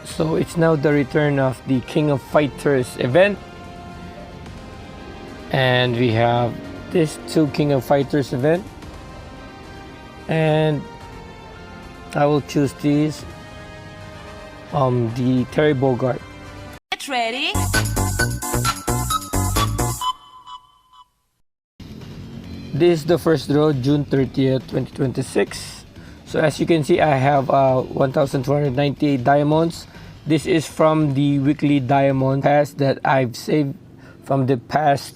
So it's now the return of the King of Fighters event, and we have this 2 King of Fighters event, and I will choose these the Terry Bogard. Get ready. This is the first draw, June 30th, 2026. So as you can see, I have 1,298 diamonds. This is from the weekly diamond pass that I've saved from the past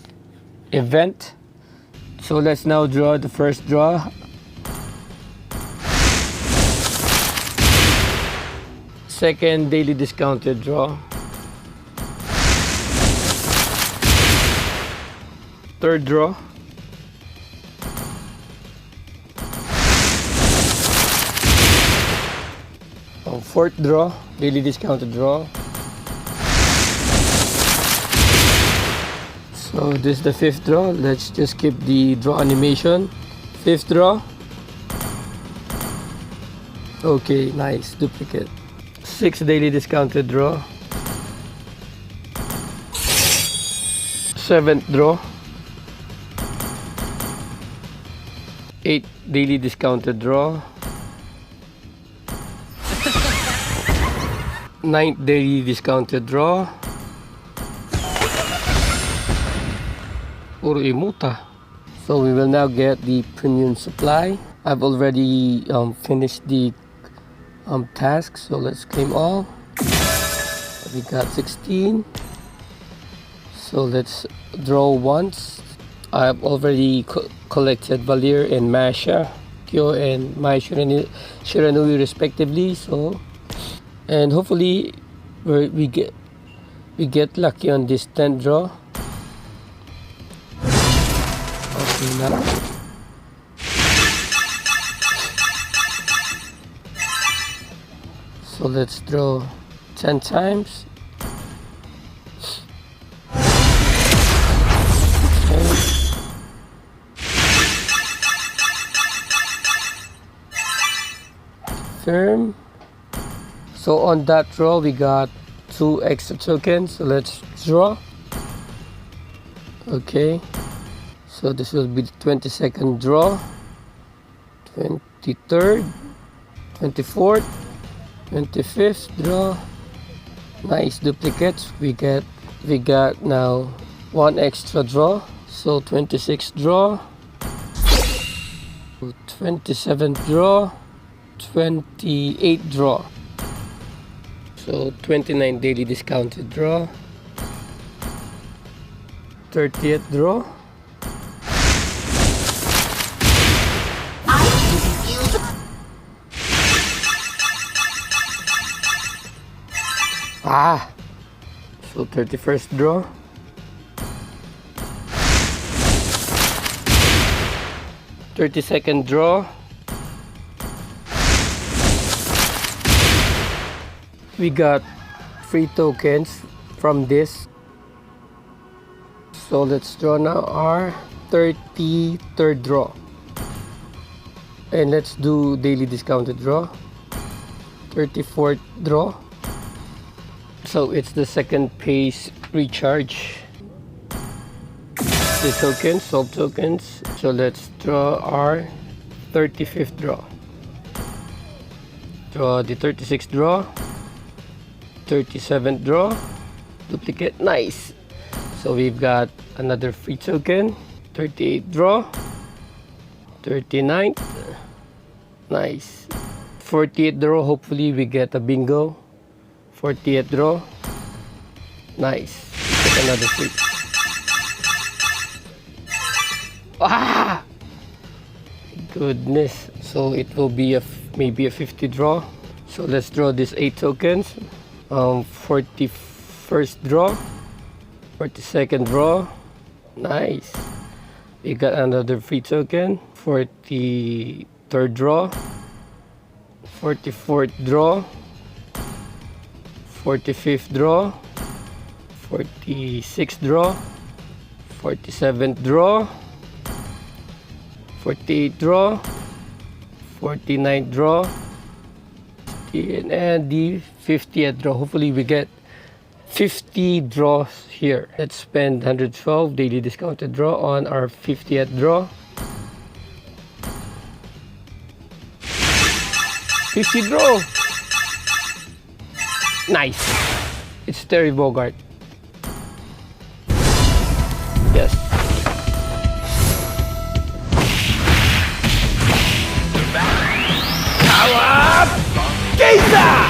event. So let's now draw the first draw. Second daily discounted draw. Third draw. Fourth draw, daily discounted draw. So this is the fifth draw. Let's just keep the draw animation. Fifth draw. Okay, nice, duplicate. Sixth daily discounted draw. Seventh draw. Eighth daily discounted draw. Ninth daily discounted draw. Puro imuta. So we will now get the premium supply. I've already finished the task, so let's claim all. We got 16. So let's draw once. I've already collected Valir and Masha, Kyo and Mai Shiranui respectively. So, and hopefully we get lucky on this 10th draw. Okay, now. So let's draw 10 times. Okay. Firm. So on that draw we got 2 extra tokens. So let's draw. Okay. So this will be the 22nd draw. 23rd. 24th. 25th draw. Nice duplicates. We got now 1 extra draw. So 26th draw. 27th draw. 28th draw. So 29 daily discounted draw. 30th draw. So 31st draw. 32nd draw. We got free tokens from this. So let's draw now our 33rd draw. And let's do daily discounted draw. 34th draw. So it's the second pace recharge. The tokens, soul tokens. So let's draw our 35th draw. Draw the 36th draw. 37th draw. Duplicate, nice. So we've got another free token. 38th draw. 39th. Nice. 40th draw, hopefully we get a bingo. 40th draw. Nice. Get another free. Goodness. So it will be maybe a 50 draw. So let's draw these 8 tokens. 41st draw. 42nd draw. Nice. We got another free token. 43rd draw. 44th draw. 45th draw. 46th draw. 47th draw. 48th draw. 49th draw. And the 50th draw. Hopefully we get 50 draws here. Let's spend 112 daily discounted draw on our 50th draw. 50 draw. Nice. It's Terry Bogart. Yes. Power up! Gina!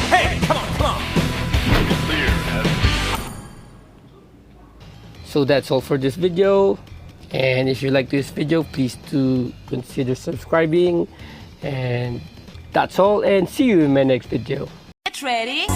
Hey, come on. So that's all for this video, and if you like this video, please do consider subscribing, and that's all, and see you in my next video. Get ready.